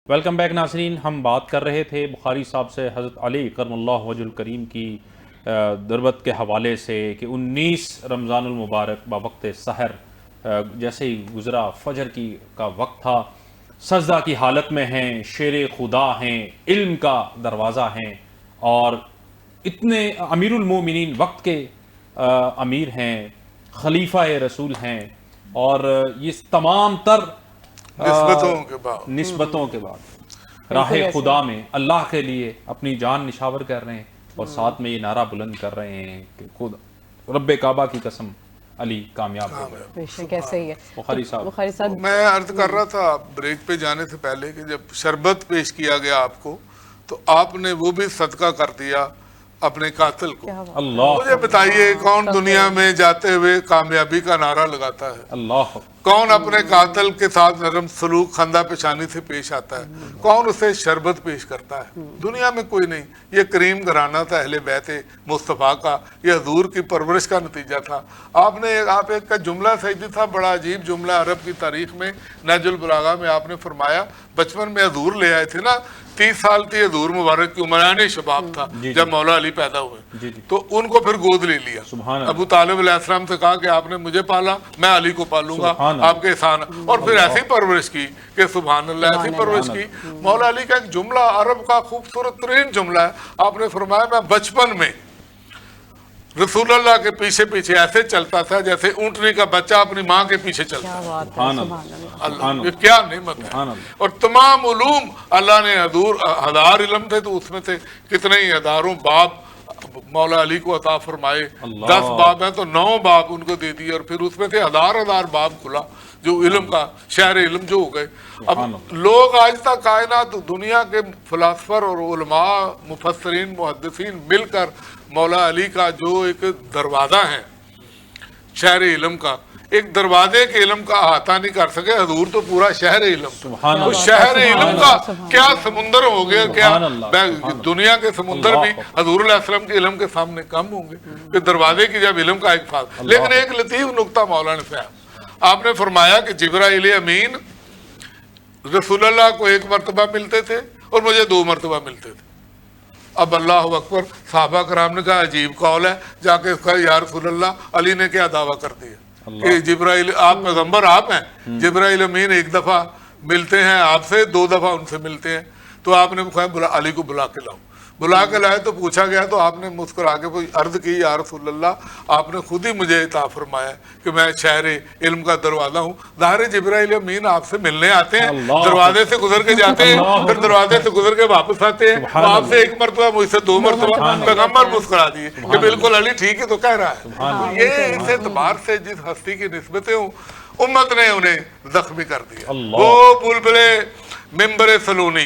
Welcome back ناظرین. ہم بات کر رہے تھے بخاری صاحب سے حضرت علی کرم اللہ وجہ الکریم کی دربت کے حوالے سے کہ 19 رمضان المبارک بوقت سحر جیسے ہی گزرا فجر کا وقت تھا، سجدہ کی حالت میں ہیں، شیر خدا ہیں، علم کا دروازہ ہیں، اور اتنے امیر المومنین وقت کے امیر ہیں، خلیفہ رسول ہیں، اور یہ تمام تر نسبتوں کے بعد راہ خدا میں اللہ کے لیے اپنی جان نشاور کر رہے ہیں، اور ساتھ میں یہ نعرہ بلند کر رہے ہیں کہ خود رب کعبہ کی قسم علی کامیاب ہو گئے. بے شک ایسے ہی ہے. بخاری صاحب میں عرض کر رہا تھا بریک پہ جانے سے پہلے کہ جب شربت پیش کیا گیا آپ کو تو آپ نے وہ بھی صدقہ کر دیا اپنے قاتل کو. اللہ مجھے بتائیے کون دنیا میں جاتے ہوئے کامیابی کا نعرہ لگاتا ہے؟ اللہ کون اپنے قاتل کے ساتھ نرم سلوک خندہ پیشانی سے پیش آتا ہے؟ کون اسے شربت پیش کرتا ہے؟ دنیا میں کوئی نہیں. یہ کریم گھرانہ تھا اہل بیت مصطفیٰ کا، یہ حضور کی پرورش کا نتیجہ تھا. آپ ایک کا جملہ سیدی تھا، بڑا عجیب جملہ عرب کی تاریخ میں نہج البلاغہ میں آپ نے فرمایا، بچپن میں حضور لے آئے تھے نا، 30 سال تھی حضور مبارک کی عمران شباب تھا جب مولا علی پیدا ہوئے، تو ان کو پھر گود لے لیا. ابو طالب علیہ السلام سے کہا کہ آپ نے مجھے پالا، میں علی کو پالوں گا، آپ کے احسان، اور پھر ایسی پرورش کی کہ سبحان اللہ، ایسی پرورش کی. مولا علی کا ایک جملہ عرب کا خوبصورت ترین جملہ ہے. آپ نے فرمایا میں بچپن میں رسول اللہ کے پیچھے پیچھے ایسے چلتا تھا جیسے اونٹنی کا بچہ اپنی ماں کے پیچھے چلتا ہے. اللہ، یہ کیا نعمت ہے. اور تمام علوم اللہ نے ہزار علم تھے تو اس میں سے کتنے ہی ہزاروں باب مولا علی کو عطا فرمائے. 10 باب ہیں تو 9 باب ان کو دے دیے، اور پھر اس میں سے ہزار باب کھلا جو علم کا شہر علم جو ہو گئے. اب لوگ آج تک کائنات دنیا کے فلاسفر اور علماء مفسرین محدثین مل کر مولا علی کا جو ایک دروازہ ہے شہر علم کا، ایک دروازے کے علم کا احاطہ نہیں کر سکے. حضور تو پورا شہر علم، اس شہر علم کا کیا سمندر ہو گیا، کیا دنیا کے سمندر بھی حضور علیہ السلام کے علم کے سامنے کم ہوں گے کہ دروازے کی جب علم کا ایک فاضل. لیکن ایک لطیف نقطہ مولانا صاحب آپ نے فرمایا کہ جبرائیل امین رسول اللہ کو 1 مرتبہ ملتے تھے اور مجھے 2 مرتبہ ملتے تھے. اب اللہ اکبر، صحابہ کرام نے کہا عجیب قول ہے. جا کے کہا یا رسول اللہ، علی نے کیا دعویٰ کر دیا کہ جبرائیل، آپ پیغمبر آپ ہیں، جبرائیل امین 1 دفعہ ملتے ہیں آپ سے، 2 دفعہ ان سے ملتے ہیں. تو آپ نے کہا علی کو بلا کے لاؤ. بلا کے لائے تو پوچھا گیا تو آپ نے مسکرا کے عرض کی یا رسول اللہ، آپ نے خود ہی مجھے عطا فرمایا کہ میں شہر علم کا دروازہ ہوں. ظاہر جبرائیل امین آپ سے ملنے آتے ہیں، دروازے سے گزر کے جاتے ہیں، پھر دروازے سے گزر کے واپس آتے ہیں. آپ سے 1 مرتبہ، مجھ سے 2 مرتبہ. پیغمبر مسکرا دیے کہ بالکل علی ٹھیک ہے تو کہہ رہا ہے. یہ اس اعتبار سے جس ہستی کی نسبتیں ہوں، امت نے انہیں زخمی کر دیا. وہ بلبلے ممبر سلونی،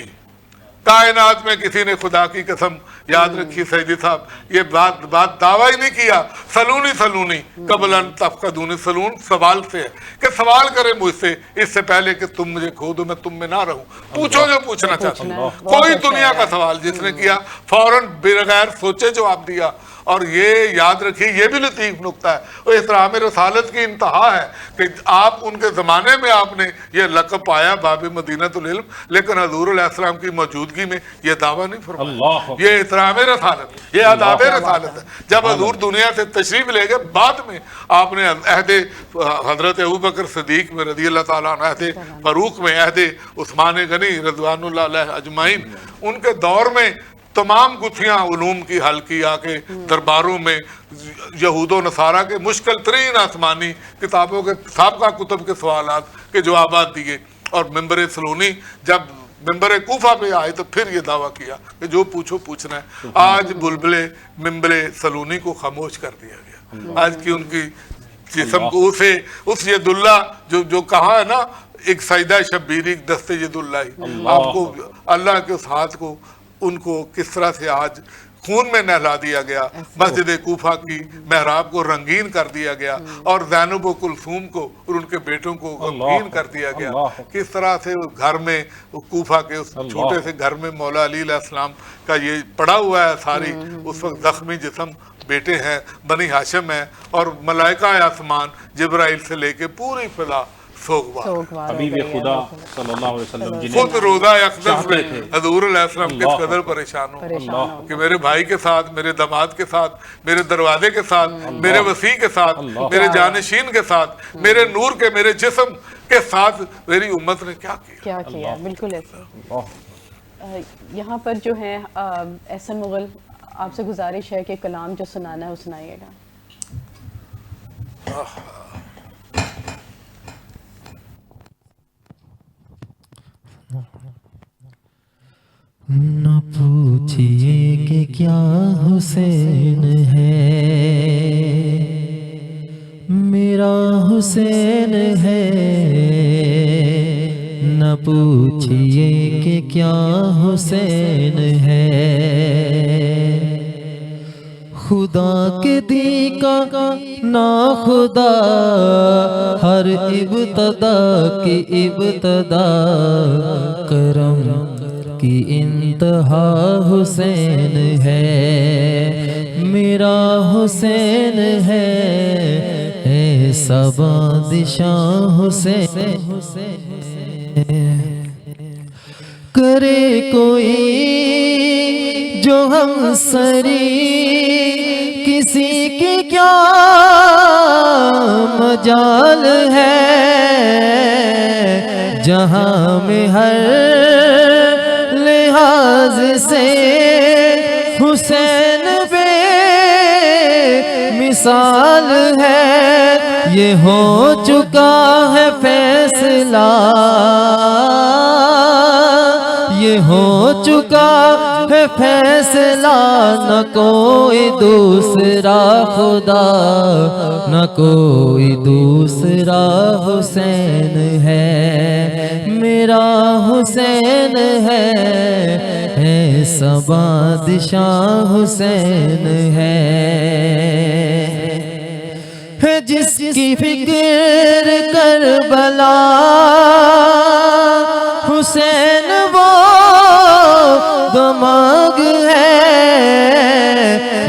کائنات میں کسی نے خدا کی قسم یاد رکھی سیدی صاحب، یہ بات دعویٰ ہی نہیں کیا. سلونی قبل ان تفقدونی، سلون سوال سے ہے کہ سوال کرے مجھ سے اس سے پہلے کہ تم مجھے کھو دو، میں تم میں نہ رہوں. پوچھو جو پوچھنا چاہتے ہو. کوئی دنیا کا سوال جس نے کیا فوراً بغیر سوچے جواب دیا. اور یہ یاد رکھیے، یہ بھی لطیف نقطہ ہے، وہ احترام رسالت کی انتہا ہے کہ آپ ان کے زمانے میں آپ نے یہ لقب پایا باب مدینۃ العلم، لیکن حضور علیہ السلام کی موجودگی میں یہ دعویٰ نہیں فرمایا. یہ احترام رسالت، یہ آداب رسالت ہے. جب حضور دنیا سے تشریف لے گئے، بعد میں آپ نے عہد حضرت ابوبکر صدیق میں رضی اللہ تعالیٰ عنہ، عہد فاروق میں، عہد عثمان غنی رضوان اللہ علیہ اجمعین، ان کے دور میں تمام گتھیاں علوم کی حل کی. آ کے درباروں میں یہود و نصارہ کے مشکل ترین آسمانی کتابوں کے سابقہ کتب کے سوالات کے جوابات دیے. اور ممبر سلونی جب ممبر کوفہ پہ آئے تو پھر یہ دعویٰ کیا کہ جو پوچھو پوچھنا ہے. آج بلبلے ممبر سلونی کو خاموش کر دیا گیا. آج کی ان کی جسم کو اس ید اللہ جو کہا ہے نا، ایک سجدہ شبیری ایک دست ید اللہ، آپ کو اللہ کے اس ہاتھ کو ان کو کس طرح سے آج خون میں نہلا دیا گیا. مسجد کوفہ کی محراب کو رنگین کر دیا گیا، اور زینب و کلثوم کو اور ان کے بیٹوں کو رنگین کر دیا گیا. کس طرح سے گھر میں کوفہ کے اس چھوٹے سے گھر میں مولا علی علیہ السلام کا یہ پڑا ہوا ہے ساری اس وقت زخمی جسم. بیٹے ہیں، بنی ہاشم ہیں، اور ملائکہ آسمان جبرائیل سے لے کے پوری فضا سوگوار حبیب خدا صلی اللہ علیہ وسلم خود جنہیں روزہ اقدس میں چاہتے تھے۔ حضور علیہ السلام کس قدر پریشان ہو کہ میرے بھائی کے ساتھ، میرے داماد کے ساتھ، میرے دروازے کے ساتھ، میرے وسیع کے ساتھ، میرے جانشین کے ساتھ، میرے نور کے، میرے جسم کے ساتھ میری امت نے کیا کیا بالکل ایسا۔ اللہ۔ یہاں پر جو ہے احسن مغل، آپ سے گزارش ہے کہ کلام جو سنانا ہے وہ سنائیے گا۔ نہ پوچھئے کہ کیا حسین ہے، میرا حسین ہے، نہ پوچھئے کہ کیا حسین ہے، خدا کے دی کا ناخدا، ہر ابتدا کی ابتدا، کرم کی انتہا حسین ہے، میرا حسین ہے، ایسا بادشاہ حسین، کرے کوئی جو ہم سری، کسی کی کیا مجال ہے، جہاں میں ہر لحاظ سے حسین بے مثال ہے، یہ ہو چکا ہے فیصلہ، یہ ہو چکا ہے فیصلہ، نہ کوئی دوسرا خدا، نہ کوئی دوسرا حسین ہے، میرا حسین ہے، ایسا بادشاہ حسین ہے، جس کی فکر کربلا حسین وہ دماغ ہے،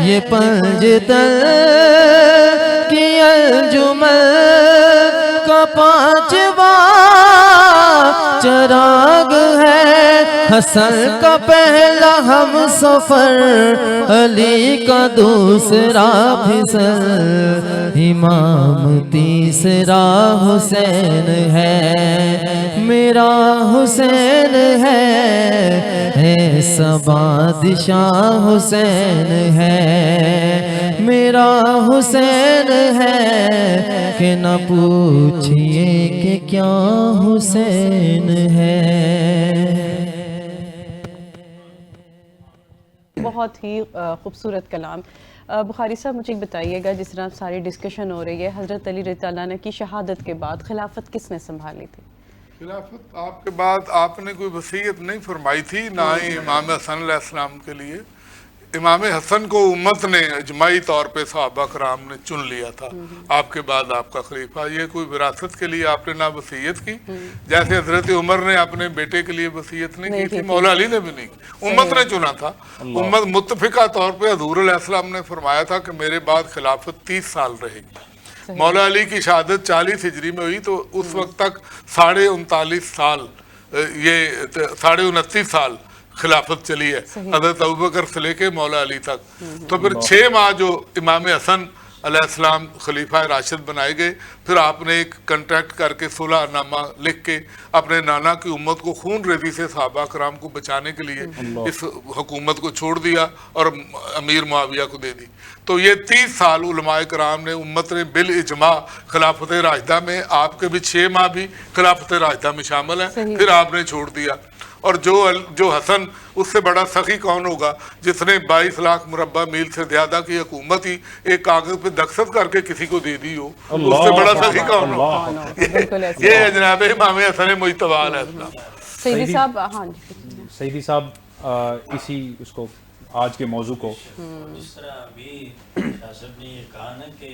یہ پنجتن کی انجمن کا پانچواں چراغ ہے، حسن کا پہلا ہم سفر، علی کا دوسرا پھسل، امام تیسرا حسین ہے، میرا حسین ہے، ایسا بادشاہ حسین ہے، میرا حسین ہے، کہ نہ پوچھئے کہ کیا حسین ہے۔ بہت ہی خوبصورت کلام۔ بخاری صاحب مجھے بتائیے گا، جس طرح ساری ڈسکشن ہو رہی ہے، حضرت علی رضی اللہ عنہ کی شہادت کے بعد خلافت کس نے سنبھالی تھی؟ خلافت آپ کے بعد آپ نے کوئی وصیت نہیں فرمائی تھی، نہ ہی امام حسن علیہ السلام کے لیے۔ امام حسن کو امت نے اجماعی طور پہ صحابہ کرام نے چن لیا تھا آپ کے بعد آپ کا خلیفہ، یہ کوئی وراثت کے لیے آپ نے نہ وصیت کی، جیسے حضرت عمر نے اپنے بیٹے کے لیے وصیت نہیں کی تھی، مولا علی نے بھی نہیں کی، امت نے چنا تھا۔ امت متفقہ طور پہ حضور علیہ السلام نے فرمایا تھا کہ میرے بعد خلافت 30 سال رہے گی۔ مولا علی کی شہادت 40 ہجری میں ہوئی، تو اس وقت تک 39.5 سال، یہ 29.5 سال خلافت چلی ہے، حضرت ابوبکر سے لے کے مولا علی تک۔ تو پھر 6 ماہ جو امام حسن علیہ السلام خلیفہ راشد بنائے گئے، پھر آپ نے ایک کنٹریکٹ کر کے صلح نامہ لکھ کے اپنے نانا کی امت کو خون ریزی سے صحابہ کرام کو بچانے کے لیے اس حکومت کو چھوڑ دیا اور امیر معاویہ کو دے دی۔ تو یہ 30 سال علماء کرام نے، امت نے بالاجماع خلافت راشدہ میں، آپ کے بھی 6 ماہ بھی خلافت راشدہ میں شامل ہیں، پھر آپ نے چھوڑ دیا۔ اور جو حسن، اس سے بڑا سخی کون ہوگا جس نے 22 لاکھ مربع میل سے زیادہ کی حکومت ہی ایک کاغذ پہ دستخط کر کے کسی کو دے دی ہو، اس سے بڑا سخی کون ہوگا؟ یہ جناب امام حسن مجتبی علیہ السلام۔ سیدی صاحب، ہاں جی سیدی صاحب، اسی اس کو آج کے موضوع کو جس طرح ابھی صاحب نے یہ کہا نا کہ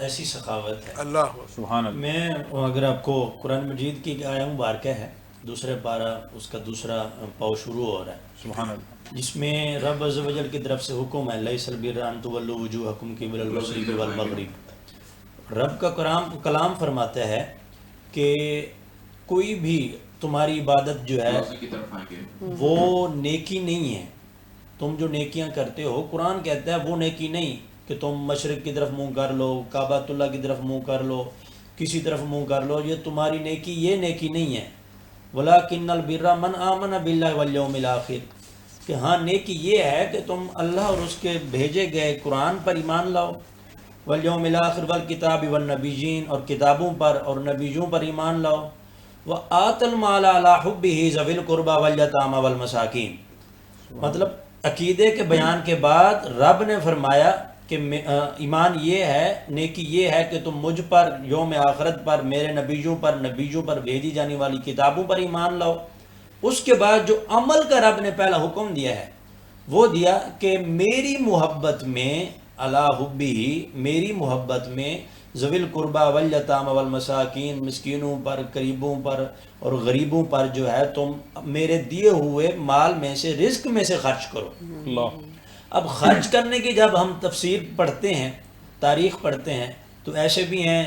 ایسی سخاوت ہے، اللہ سبحان اللہ، میں اگر آپ کو قرآن مجید کی آیہ مبارکہ ہے، دوسرے پارہ اس کا دوسرا پاؤ شروع ہو رہا ہے، سبحان اللہ، جس میں رب عز و جل کی طرف سے حکم ہے، لیس البر ان تولوا وجوہکم قبل المشرق والمغرب۔ رب کا کلام فرماتا ہے کہ کوئی بھی تمہاری عبادت جو ہے وہ نیکی نہیں ہے. تم جو نیکیاں کرتے ہو قرآن کہتا ہے وہ نیکی نہیں کہ تم مشرق کی طرف منہ کر لو, کعبۃ اللہ کی طرف منہ کر لو, کسی طرف منہ کر لو, یہ تمہاری نیکی, یہ نیکی نہیں ہے. وَلَٰكِنَّ الْبِرَّ مَنْ آمَنَ بِاللَّهِ وَالْيَوْمِ الْآخِرِ, کہ ہاں نیکی یہ ہے کہ تم اللہ اور اس کے بھیجے گئے قرآن پر ایمان لاؤ, وَالْيَوْمِ الْآخِرِ وَالْكِتَابِ وَالنَّبِيِّينَ, اور کتابوں پر اور نبیوں پر ایمان لاؤ. وَآتَ الْمَالَ عَلَىٰ حُبِّهِ ذَوِي الْقُرْبَىٰ وَالْيَتَامَىٰ وَالْمَسَاكِينِ. مطلب عقیدے کے بیان کے بعد رب نے فرمایا کہ ایمان یہ ہے, نیکی یہ ہے کہ تم مجھ پر, یوم آخرت پر, میرے نبیوں پر بھیجی جانے والی کتابوں پر ایمان لاؤ. اس کے بعد جو عمل کا رب نے پہلا حکم دیا ہے وہ دیا کہ میری محبت میں, علی حبی, میری محبت میں ذوی القربیٰ والیتامى والمساکین, مسکینوں پر, قریبوں پر اور غریبوں پر جو ہے تم میرے دیے ہوئے مال میں سے, رزق میں سے خرچ کرو. اللہ. اب خرچ کرنے کی جب ہم تفسیر پڑھتے ہیں, تاریخ پڑھتے ہیں, تو ایسے بھی ہیں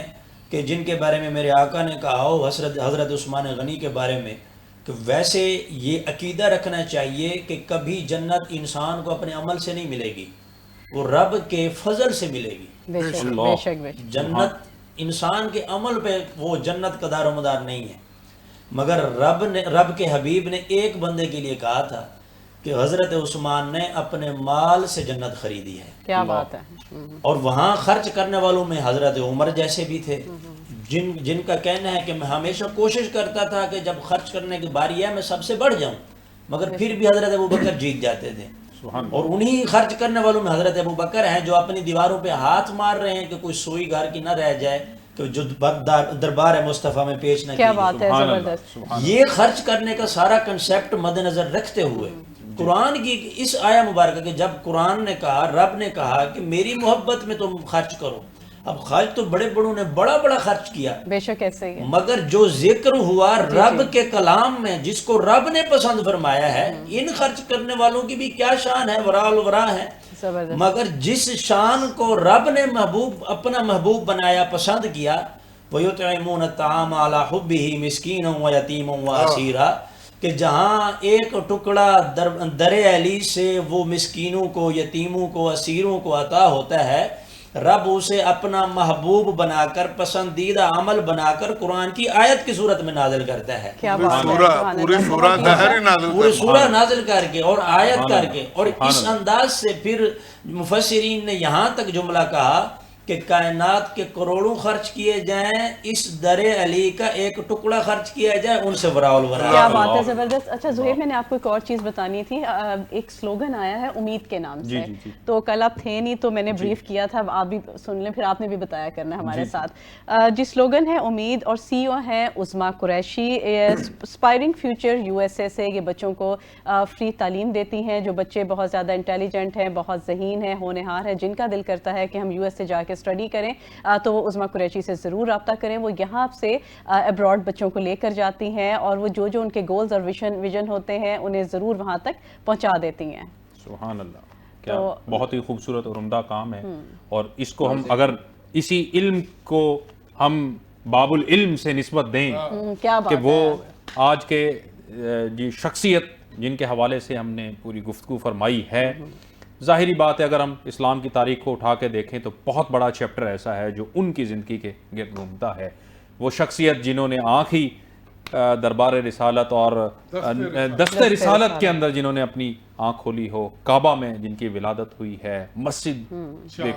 کہ جن کے بارے میں میرے آقا نے کہا ہو, حضرت عثمان غنی کے بارے میں, کہ ویسے یہ عقیدہ رکھنا چاہیے کہ کبھی جنت انسان کو اپنے عمل سے نہیں ملے گی, وہ رب کے فضل سے ملے گی. بے شک بے شک بے شک. جنت انسان کے عمل پہ وہ جنت کا دار و مدار نہیں ہے, مگر رب کے حبیب نے ایک بندے کے لیے کہا تھا کہ حضرت عثمان نے اپنے مال سے جنت خریدی ہے. کیا بات ہے. اور وہاں خرچ کرنے والوں میں حضرت عمر جیسے بھی تھے, جن کا کہنا ہے کہ میں ہمیشہ کوشش کرتا تھا کہ جب خرچ کرنے کی باری ہے میں سب سے بڑھ جاؤں, مگر پھر بھی حضرت ابوبکر جیت جاتے تھے. اور انہی خرچ کرنے والوں میں حضرت ابوبکر ہیں جو اپنی دیواروں پہ ہاتھ مار رہے ہیں کہ کوئی سوئی گھر کی نہ رہ جائے, کہ جو دربار مصطفیٰ میں پیش نہ کی. کیا بات ہے, زبردست. یہ خرچ کرنے کا سارا کنسیپٹ مد نظر رکھتے ہوئے قرآن کی اس آیہ مبارکہ کہ جب قرآن نے کہا, رب نے کہا کہ میری محبت میں تم خرچ کرو. اب خرچ تو بڑے بڑوں نے بڑا خرچ کیا, بے شک ایسے ہی ہے, مگر جو ذکر ہوا رب کے کلام میں, جس کو رب نے پسند فرمایا ہے, ان خرچ کرنے والوں کی بھی کیا شان ہے, وراء الورا ہے. مگر جس شان کو رب نے اپنا محبوب بنایا, پسند کیا, وَيُطْعِمُونَ الطَّعَامَ عَلَىٰ حُبِّهِ مِسْكِينًا وَيَتِيمًا وَأَسِيرًا, کہ جہاں ایک ٹکڑا در علی سے وہ مسکینوں کو, یتیموں کو, اسیروں کو عطا ہوتا ہے, رب اسے اپنا محبوب بنا کر, پسندیدہ عمل بنا کر قرآن کی آیت کی صورت میں نازل کرتا ہے. کیا بات ہے. پوری سورہ نازل کر کے اور آیت کر کے, اور اس انداز سے پھر مفسرین نے یہاں تک جملہ کہا کہ کائنات کے کروڑوں خرچ کیے جائیں, اس در علی کا ایک ٹکڑا خرچ کیا جائے, ان سے وراء الورا. کیا بات ہے, زبردست. اچھا زہیب, میں نے آپ کو ایک اور چیز بتانی تھی. ایک سلوگن آیا ہے امید کے نام سے, تو کل آپ تھے نہیں تو میں نے بریف کیا تھا, آپ بھی سن لیں, پھر آپ نے بھی بتایا کرنا ہمارے ساتھ. جی سلوگن ہے امید, اور سی او ہیں عظمیٰ قریشی. اسپائرنگ فیوچر USA سے یہ بچوں کو فری تعلیم دیتی ہیں. جو بچے بہت زیادہ انٹیلیجنٹ ہیں, بہت ذہین ہیں, ہونہار ہیں, جن کا دل کرتا ہے کہ ہم US سے جا کے اسٹڈی کریں, تو وہ عظمیٰ قریشی سے ضرور رابطہ کریں. وہ یہاں سے ابراڈ بچوں کو لے کر جاتی ہیں, اور وہ جو ان کے گولز اور ویژن ہوتے ہیں انہیں ضرور وہاں تک پہنچا دیتی ہیں. سبحان اللہ, کیا بہت ہی خوبصورت اور عمدہ کام ہے. اور اس کو ہم اگر اسی علم کو ہم باب العلم سے نسبت دیں کہ وہ آج کے شخصیت جن کے حوالے سے ہم نے پوری گفتگو فرمائی ہے, ظاہری بات ہے اگر ہم اسلام کی تاریخ کو اٹھا کے دیکھیں تو بہت بڑا چیپٹر ایسا ہے جو ان کی زندگی کے گرد گھومتا ہے. وہ شخصیت جنہوں نے آنکھ ہی دربار رسالت اور دست رسالت کے اندر جنہوں نے اپنی آنکھ کھولی ہو, کعبہ میں جن کی ولادت ہوئی ہے, مسجد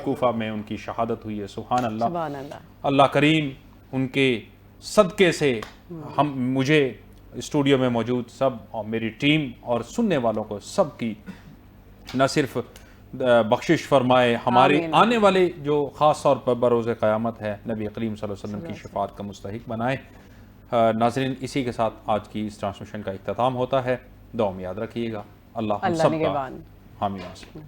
کوفہ میں ان کی شہادت ہوئی ہے. سبحان اللہ. اللہ کریم ان کے صدقے سے مجھے اسٹوڈیو میں موجود سب اور میری ٹیم اور سننے والوں کو سب کی نہ صرف بخشش فرمائے, ہمارے آنے والے جو خاص طور پر بروز قیامت ہے نبی کریم صلی اللہ علیہ وسلم کی شفاعت کا مستحق بنائے. ناظرین, اسی کے ساتھ آج کی اس ٹرانسمیشن کا اختتام ہوتا ہے. دعا میں یاد رکھیے گا. اللہ ہم سب کا حامی ناصر.